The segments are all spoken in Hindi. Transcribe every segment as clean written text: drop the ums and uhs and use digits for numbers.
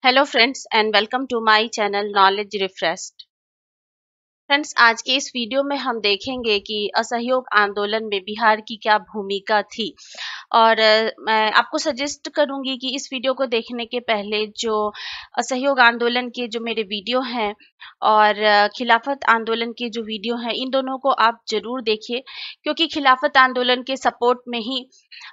Hello friends and welcome to my channel knowledge refreshed. Friends, आज के इस वीडियो में हम देखेंगे कि असहयोग आंदोलन में बिहार की क्या भूमिका थी। और मैं आपको सजेस्ट करूंगी कि इस वीडियो को देखने के पहले जो असहयोग आंदोलन के जो मेरे वीडियो हैं और खिलाफत आंदोलन के जो वीडियो हैं, इन दोनों को आप जरूर देखिए, क्योंकि खिलाफत आंदोलन के सपोर्ट में ही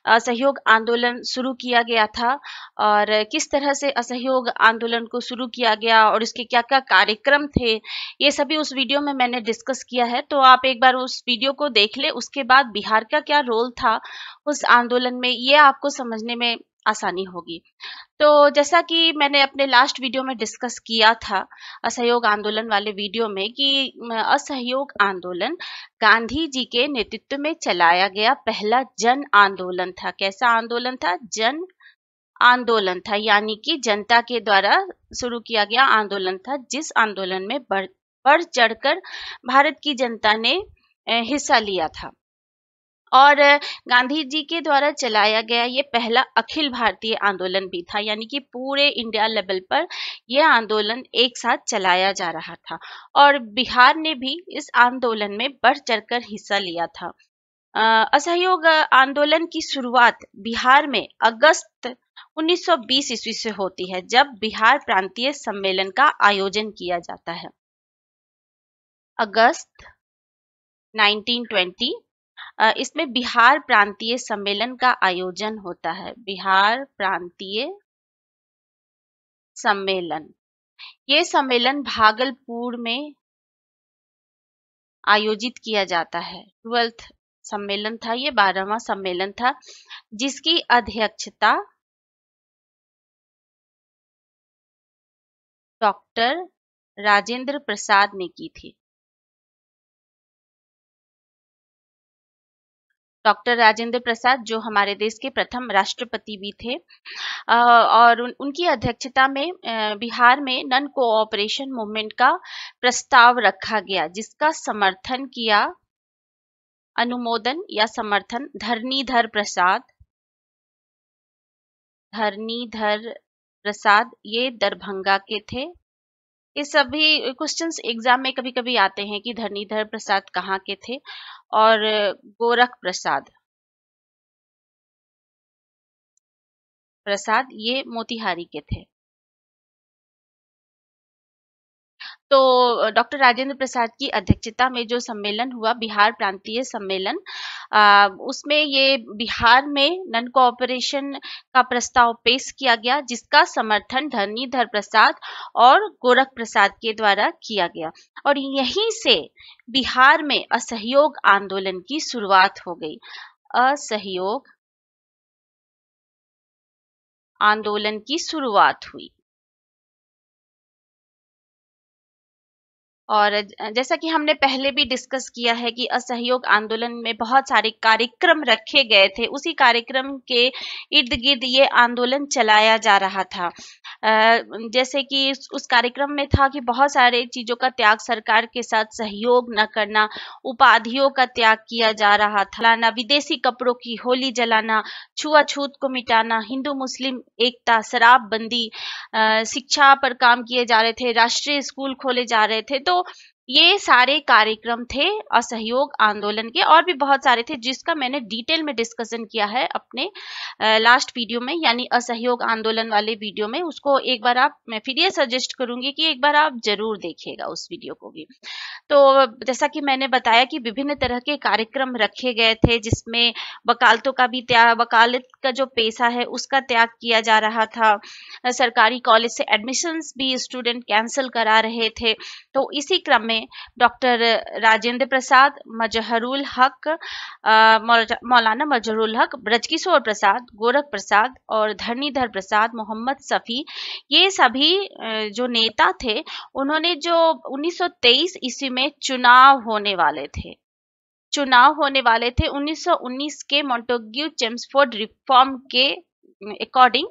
असहयोग आंदोलन शुरू किया गया था। और किस तरह से असहयोग आंदोलन को शुरू किया गया और इसके क्या क्या कार्यक्रम थे, ये सभी उस वीडियो में मैंने डिस्कस किया है। तो आप एक बार उस वीडियो को देख ले। उसके बाद बिहार का क्या रोल था उस आंदोलन में, ये आपको समझने में आसानी होगी। तो जैसा कि मैंने अपने लास्ट वीडियो में डिस्कस किया था, असहयोग आंदोलन वाले वीडियो में, कि असहयोग आंदोलन गांधी जी के नेतृत्व में चलाया गया पहला जन आंदोलन था। कैसा आंदोलन था? जन आंदोलन था, यानी कि जनता के द्वारा शुरू किया गया आंदोलन था, जिस आंदोलन में बढ़ चढ़कर भारत की जनता ने हिस्सा लिया था। और गांधी जी के द्वारा चलाया गया ये पहला अखिल भारतीय आंदोलन भी था, यानी कि पूरे इंडिया लेवल पर यह आंदोलन एक साथ चलाया जा रहा था। और बिहार ने भी इस आंदोलन में बढ़ चढ़कर हिस्सा लिया था। असहयोग आंदोलन की शुरुआत बिहार में अगस्त 1920 ईस्वी से होती है, जब बिहार प्रांतीय सम्मेलन का आयोजन किया जाता है। अगस्त 1920 इसमें बिहार प्रांतीय सम्मेलन का आयोजन होता है। बिहार प्रांतीय सम्मेलन, ये सम्मेलन भागलपुर में आयोजित किया जाता है। 12th सम्मेलन था, ये 12वां सम्मेलन था, जिसकी अध्यक्षता डॉक्टर राजेंद्र प्रसाद ने की थी। डॉक्टर राजेंद्र प्रसाद जो हमारे देश के प्रथम राष्ट्रपति भी थे। और उनकी अध्यक्षता में बिहार में नन कोऑपरेशन मूवमेंट का प्रस्ताव रखा गया, जिसका समर्थन किया, अनुमोदन या समर्थन धरणीधर प्रसाद ये दरभंगा के थे। ये सभी क्वेश्चंस एग्जाम में कभी कभी आते हैं कि धरणीधर प्रसाद कहाँ के थे। और गोरख प्रसाद ये मोतिहारी के थे। तो डॉक्टर राजेंद्र प्रसाद की अध्यक्षता में जो सम्मेलन हुआ, बिहार प्रांतीय सम्मेलन, उसमें ये बिहार में नन कोऑपरेशन का प्रस्ताव पेश किया गया, जिसका समर्थन धरणीधर प्रसाद और गोरख प्रसाद के द्वारा किया गया। और यहीं से बिहार में असहयोग आंदोलन की शुरुआत हो गई। असहयोग आंदोलन की शुरुआत हुई। और जैसा कि हमने पहले भी डिस्कस किया है कि असहयोग आंदोलन में बहुत सारे कार्यक्रम रखे गए थे। उसी कार्यक्रम के इर्द गिर्द ये आंदोलन चलाया जा रहा था। जैसे कि उस कार्यक्रम में था कि बहुत सारे चीजों का त्याग, सरकार के साथ सहयोग न करना, उपाधियों का त्याग किया जा रहा था, विदेशी कपड़ों की होली जलाना, छुआछूत को मिटाना, हिंदू मुस्लिम एकता, शराबबंदी, शिक्षा पर काम किए जा रहे थे, राष्ट्रीय स्कूल खोले जा रहे थे। तो ये सारे कार्यक्रम थे असहयोग आंदोलन के। और भी बहुत सारे थे, जिसका मैंने डिटेल में डिस्कशन किया है अपने लास्ट वीडियो में, यानी असहयोग आंदोलन वाले वीडियो में। उसको एक बार मैं फिर ये सजेस्ट करूंगी कि एक बार आप जरूर देखिएगा उस वीडियो को भी। तो जैसा कि मैंने बताया कि विभिन्न तरह के कार्यक्रम रखे गए थे, जिसमें वकालतों का भी त्याग, वकालत का जो पेशा है उसका त्याग किया जा रहा था। सरकारी कॉलेज से एडमिशन्स भी स्टूडेंट कैंसिल करा रहे थे। तो इसी क्रम में डॉक्टर राजेंद्र प्रसाद, मजहरुल हक, मौलाना मजहरुल हक, ब्रजकिशोर प्रसाद, गोरख प्रसाद और धरणीधर प्रसाद, मोहम्मद शफी, ये सभी जो नेता थे, उन्होंने जो 1923 ईस्वी में चुनाव होने वाले थे 1919 के मॉन्टेग्यू चेम्सफोर्ड रिफॉर्म के अकॉर्डिंग,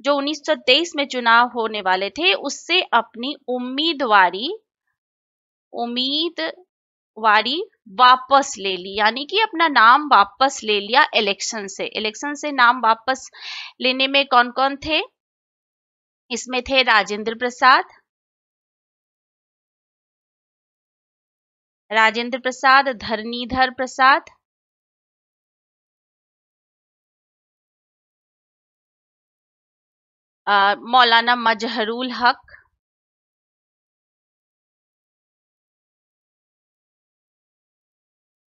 जो 1923 में चुनाव होने वाले थे, उससे अपनी उम्मीदवारी वापस ले ली, यानी कि अपना नाम वापस ले लिया इलेक्शन से नाम वापस लेने में कौन कौन थे? इसमें थे राजेंद्र प्रसाद, धरणीधर प्रसाद, मौलाना मजहरुल हक,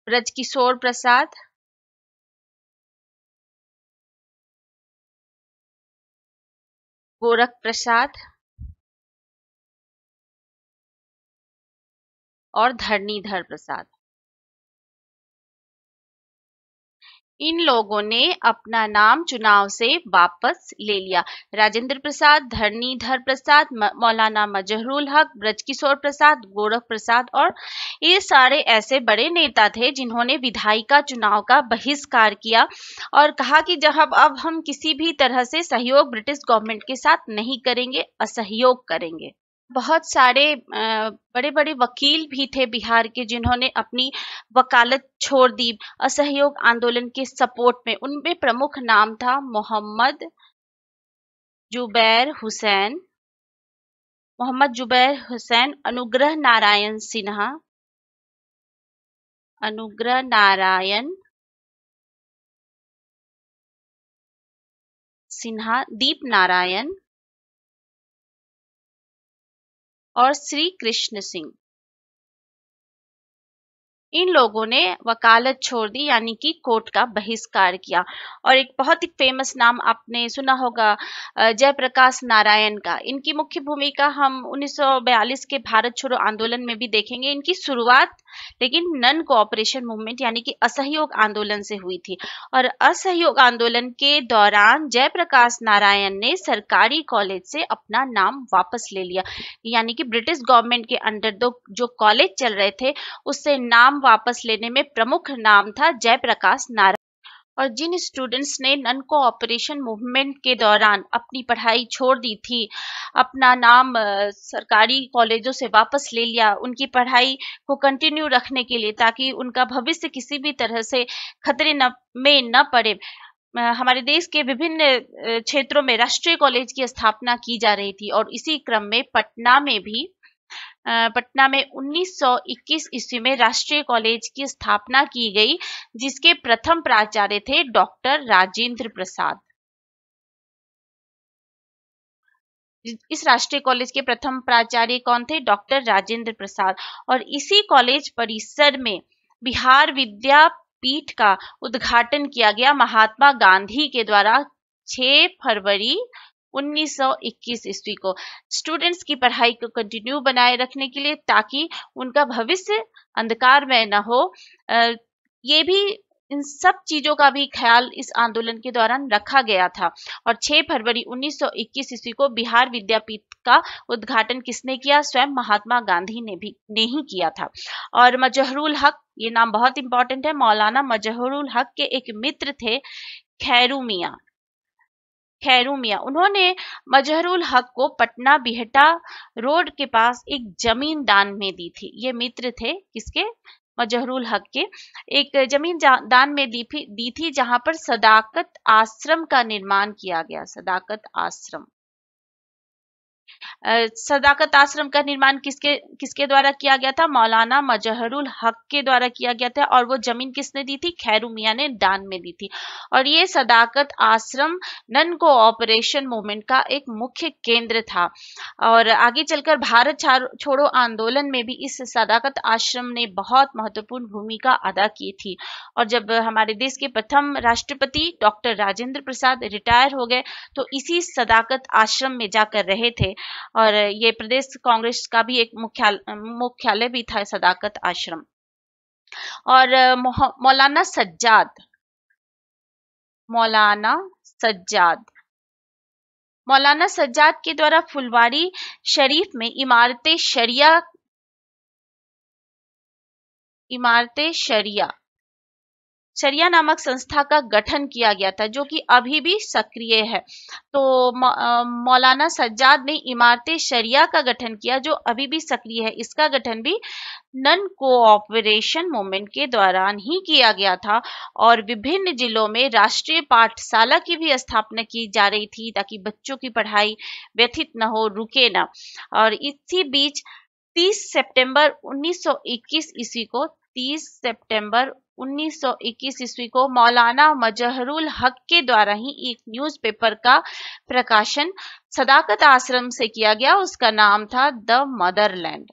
ब्रजकिशोर प्रसाद, गोरख प्रसाद और धरणीधर प्रसाद। इन लोगों ने अपना नाम चुनाव से वापस ले लिया। राजेंद्र प्रसाद, धरणीधर प्रसाद, मौलाना मजहरुल हक, ब्रजकिशोर प्रसाद, गोरख प्रसाद और ये सारे ऐसे बड़े नेता थे जिन्होंने विधायिका चुनाव का बहिष्कार किया और कहा कि जब अब हम किसी भी तरह से सहयोग ब्रिटिश गवर्नमेंट के साथ नहीं करेंगे, असहयोग करेंगे। बहुत सारे बड़े बड़े वकील भी थे बिहार के जिन्होंने अपनी वकालत छोड़ दी असहयोग आंदोलन के सपोर्ट में। उनमें प्रमुख नाम था मोहम्मद जुबैर हुसैन, अनुग्रह नारायण सिन्हा, दीप नारायण और श्री कृष्ण सिंह। इन लोगों ने वकालत छोड़ दी यानी कि कोर्ट का बहिष्कार किया। और एक बहुत ही फेमस नाम आपने सुना होगा जयप्रकाश नारायण का। इनकी मुख्य भूमिका हम 1942 के भारत छोड़ो आंदोलन में भी देखेंगे। इनकी शुरुआत लेकिन नन कोऑपरेशन मूवमेंट यानी कि असहयोग आंदोलन से हुई थी और असहयोग आंदोलन के दौरान जयप्रकाश नारायण ने सरकारी कॉलेज से अपना नाम वापस ले लिया। यानी कि ब्रिटिश गवर्नमेंट के अंडर जो कॉलेज चल रहे थे उससे नाम वापस लेने में प्रमुख नाम था जयप्रकाश नारायण। और जिन स्टूडेंट्स ने नन कोऑपरेशन मूवमेंट के दौरान अपनी पढ़ाई छोड़ दी थी, अपना नाम सरकारी कॉलेजों से वापस ले लिया उनकी पढ़ाई को कंटिन्यू रखने के लिए ताकि उनका भविष्य किसी भी तरह से खतरे में न पड़े, हमारे देश के विभिन्न क्षेत्रों में राष्ट्रीय कॉलेज की स्थापना की जा रही थी। और इसी क्रम में पटना में 1921 ईस्वी में राष्ट्रीय कॉलेज की स्थापना की गई जिसके प्रथम प्राचार्य थे डॉक्टर राजेंद्र प्रसाद। इस राष्ट्रीय कॉलेज के प्रथम प्राचार्य कौन थे? डॉक्टर राजेंद्र प्रसाद। और इसी कॉलेज परिसर में बिहार विद्यापीठ का उद्घाटन किया गया महात्मा गांधी के द्वारा 6 फरवरी 1921 ईस्वी को स्टूडेंट्स की पढ़ाई को कंटिन्यू बनाए रखने के लिए ताकि उनका भविष्य अंधकार में न हो। ये भी इन सब चीजों का भी ख्याल इस आंदोलन के दौरान रखा गया था। और 6 फरवरी 1921 ईस्वी को बिहार विद्यापीठ का उद्घाटन किसने किया? स्वयं महात्मा गांधी ने ही किया था। और मजहरुल हक, ये नाम बहुत इंपॉर्टेंट है, मौलाना मजहरुल हक के एक मित्र थे खैरू मियां। उन्होंने मजहरुल हक को पटना बिहटा रोड के पास एक जमीन दान में दी थी। ये मित्र थे किसके? मजहरुल हक के। एक जमीन दान में दी थी जहां पर सदाकत आश्रम का निर्माण किया गया। सदाकत आश्रम का निर्माण किसके द्वारा किया गया था? मौलाना मजहरुल हक के द्वारा किया गया था। और वो जमीन किसने दी थी? खैरू मियां ने दान में दी थी। और ये Sadaqat Ashram none cooperation movement का एक मुख्य केंद्र था। और आगे चलकर भारत छोड़ो आंदोलन में भी इस सदाकत आश्रम ने बहुत महत्वपूर्ण भूमिका अदा की थी। और जब हमारे देश के प्रथम राष्ट्रपति डॉक्टर राजेंद्र प्रसाद रिटायर हो गए तो इसी सदाकत आश्रम में जाकर रहे थे। और ये प्रदेश कांग्रेस का भी एक मुख्यालय भी था सदाकत आश्रम। और मौलाना सज्जाद के द्वारा फुलवारी शरीफ में इमारत शरिया शरिया नामक संस्था का गठन किया गया था, जो कि अभी भी सक्रिय है। तो मौलाना सज्जाद ने इमारत शरिया का गठन किया, जो अभी भी सक्रिय है। इसका गठन भी नन कोऑपरेशन मूवमेंट के दौरान ही किया गया था, और विभिन्न जिलों में राष्ट्रीय पाठशाला की भी स्थापना की जा रही थी, ताकि बच्चों की पढ़ाई व्यथित न हो, रुके न। और इसी बीच 30 सितंबर 1921 ईस्वी को 30 सितंबर 1921 ईस्वी को मौलाना मजहरुल हक के द्वारा ही एक न्यूज़पेपर का प्रकाशन सदाकत आश्रम से किया गया। उसका नाम था द मदरलैंड।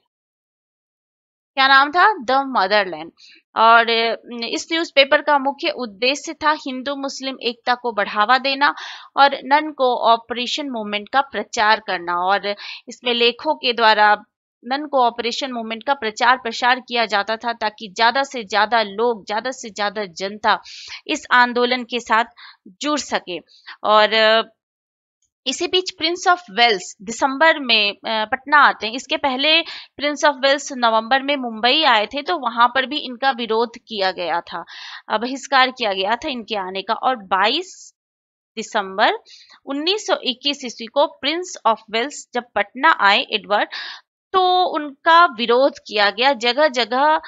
क्या नाम था? The Motherland. और इस न्यूज़पेपर का मुख्य उद्देश्य था हिंदू मुस्लिम एकता को बढ़ावा देना और नन कोऑपरेशन मूवमेंट का प्रचार करना। और इसमें लेखों के द्वारा नन कोऑपरेशन मूवमेंट का प्रचार प्रसार किया जाता था, ताकि ज्यादा से ज्यादा लोग, ज्यादा से ज्यादा जनता इस आंदोलन के साथ जुड़ सके। और इसी बीच प्रिंस ऑफ वेल्स दिसंबर में पटना आते हैं। इसके पहले प्रिंस ऑफ वेल्स नवंबर में मुंबई आए थे, तो वहां पर भी इनका विरोध किया गया था, बहिष्कार किया गया था इनके आने का। और 22 दिसंबर 1921 ईस्वी को प्रिंस ऑफ वेल्स जब पटना आए एडवर्ड, तो उनका विरोध किया गया। जगह जगह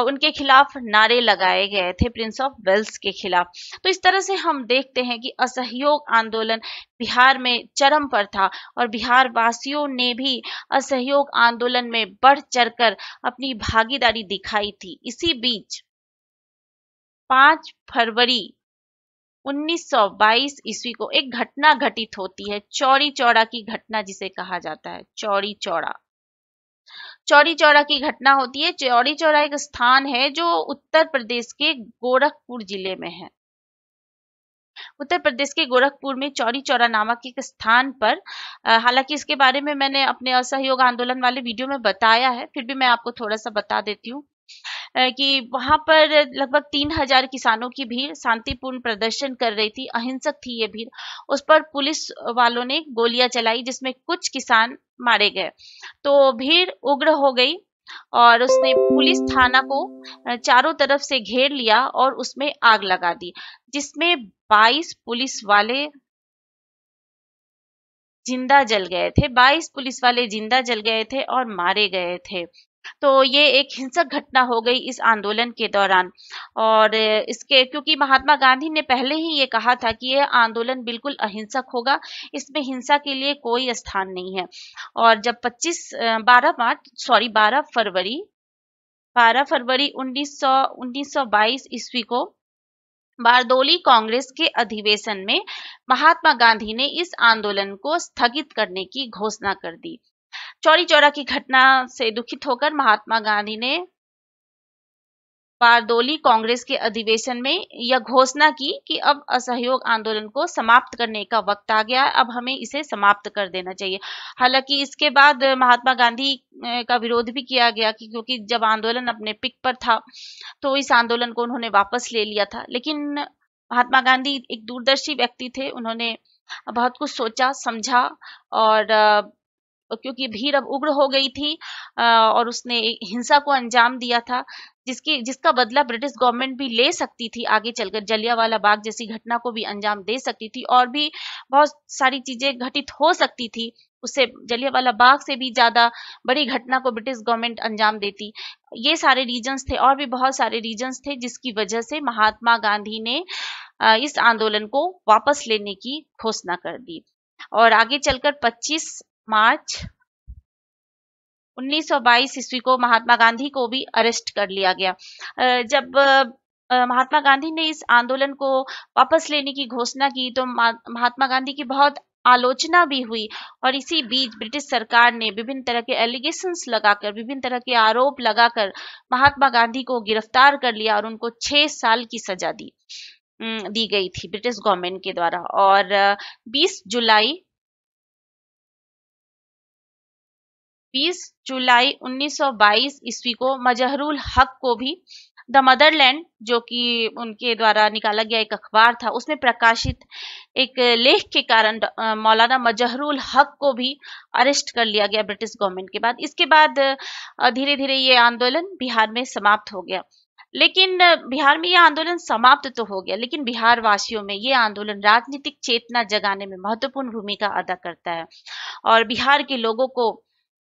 उनके खिलाफ नारे लगाए गए थे, प्रिंस ऑफ वेल्स के खिलाफ। तो इस तरह से हम देखते हैं कि असहयोग आंदोलन बिहार में चरम पर था, और बिहार वासियों ने भी असहयोग आंदोलन में बढ़ चढ़कर अपनी भागीदारी दिखाई थी। इसी बीच 5 फरवरी 1922 ईस्वी को एक घटना घटित होती है, चौरी चौरा की घटना जिसे कहा जाता है। चौरी चौरा की घटना होती है। चौरी चौरा एक स्थान है जो उत्तर प्रदेश के गोरखपुर जिले में है। उत्तर प्रदेश के गोरखपुर में चौरी चौरा नामक एक स्थान पर, हालांकि इसके बारे में मैंने अपने असहयोग आंदोलन वाले वीडियो में बताया है, फिर भी मैं आपको थोड़ा सा बता देती हूँ कि वहां पर लगभग 3000 किसानों की भीड़ शांतिपूर्ण प्रदर्शन कर रही थी। अहिंसक थी ये भीड़। उस पर पुलिस वालों ने गोलियां चलाई, जिसमें कुछ किसान मारे गए। तो भीड़ उग्र हो गई और उसने पुलिस थाना को चारों तरफ से घेर लिया और उसमें आग लगा दी, जिसमें 22 पुलिस वाले जिंदा जल गए थे। 22 पुलिस वाले जिंदा जल गए थे और मारे गए थे। तो ये एक हिंसक घटना हो गई इस आंदोलन के दौरान। और इसके क्योंकि महात्मा गांधी ने पहले ही ये कहा था कि यह आंदोलन बिल्कुल अहिंसक होगा, इसमें हिंसा के लिए कोई स्थान नहीं है। और जब 12 फरवरी 1922 ईस्वी को बारदोली कांग्रेस के अधिवेशन में महात्मा गांधी ने इस आंदोलन को स्थगित करने की घोषणा कर दी। चौरी चौरा की घटना से दुखित होकर महात्मा गांधी ने बारदोली कांग्रेस के अधिवेशन में यह घोषणा की कि अब असहयोग आंदोलन को समाप्त करने का वक्त आ गया है, अब हमें इसे समाप्त कर देना चाहिए। हालांकि इसके बाद महात्मा गांधी का विरोध भी किया गया, क्योंकि जब आंदोलन अपने पिक पर था तो इस आंदोलन को उन्होंने वापस ले लिया था। लेकिन महात्मा गांधी एक दूरदर्शी व्यक्ति थे, उन्होंने बहुत कुछ सोचा समझा, और क्योंकि भीड़ अब उग्र हो गई थी और उसने हिंसा को अंजाम दिया था, जिसका बदला ब्रिटिश गवर्नमेंट भी ले सकती थी आगे चलकर। जलियांवाला बाग जैसी घटना को भी अंजाम दे सकती थी, और भी बहुत सारी चीजें घटित हो सकती थी। उससे जलियांवाला बाग से भी ज्यादा बड़ी घटना को ब्रिटिश गवर्नमेंट अंजाम देती। ये सारे रीजंस थे, और भी बहुत सारे रीजंस थे, जिसकी वजह से महात्मा गांधी ने इस आंदोलन को वापस लेने की घोषणा कर दी। और आगे चलकर 25 मार्च 1922 ईस्वी को महात्मा गांधी को भी अरेस्ट कर लिया गया। जब महात्मा गांधी ने इस आंदोलन को वापस लेने की घोषणा की, तो महात्मा गांधी की बहुत आलोचना भी हुई। और इसी बीच ब्रिटिश सरकार ने विभिन्न तरह के एलिगेशंस लगाकर, विभिन्न तरह के आरोप लगाकर महात्मा गांधी को गिरफ्तार कर लिया और उनको 6 साल की सजा दी गई थी ब्रिटिश गवर्नमेंट के द्वारा। और 20 जुलाई 1922 ईस्वी को मजहरुल हक को भी द मदरलैंड, जो कि उनके द्वारा निकाला गया एक अखबार था, उसमें प्रकाशित एक लेख के कारण मौलाना मजहरुल हक को भी अरेस्ट कर लिया गया ब्रिटिश गवर्नमेंट के बाद। इसके बाद धीरे धीरे ये आंदोलन बिहार में समाप्त हो गया। लेकिन बिहार में ये आंदोलन समाप्त तो हो गया, लेकिन बिहार वासियों में ये आंदोलन राजनीतिक चेतना जगाने में महत्वपूर्ण भूमिका अदा करता है। और बिहार के लोगों को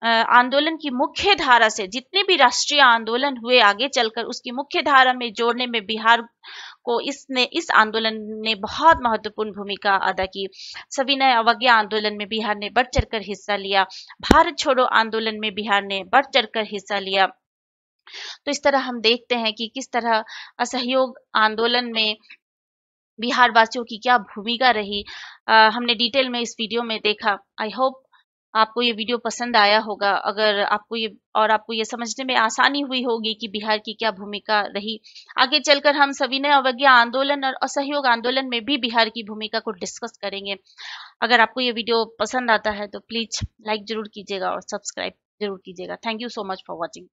आंदोलन की मुख्य धारा से, जितने भी राष्ट्रीय आंदोलन हुए आगे चलकर, उसकी मुख्य धारा में जोड़ने में बिहार को इस आंदोलन ने बहुत महत्वपूर्ण भूमिका अदा की। सविनय अवज्ञा आंदोलन में बिहार ने बढ़ चढ़कर हिस्सा लिया। भारत छोड़ो आंदोलन में बिहार ने बढ़ चढ़कर हिस्सा लिया। तो इस तरह हम देखते हैं कि किस तरह असहयोग आंदोलन में बिहार वासियों की क्या भूमिका रही। हमने डिटेल में इस वीडियो में देखा। आई होप आपको ये वीडियो पसंद आया होगा। अगर आपको ये समझने में आसानी हुई होगी कि बिहार की क्या भूमिका रही। आगे चलकर हम सविनय अवज्ञा आंदोलन और असहयोग आंदोलन में भी बिहार की भूमिका को डिस्कस करेंगे। अगर आपको ये वीडियो पसंद आता है तो प्लीज लाइक जरूर कीजिएगा और सब्सक्राइब जरूर कीजिएगा। Thank you so much for watching.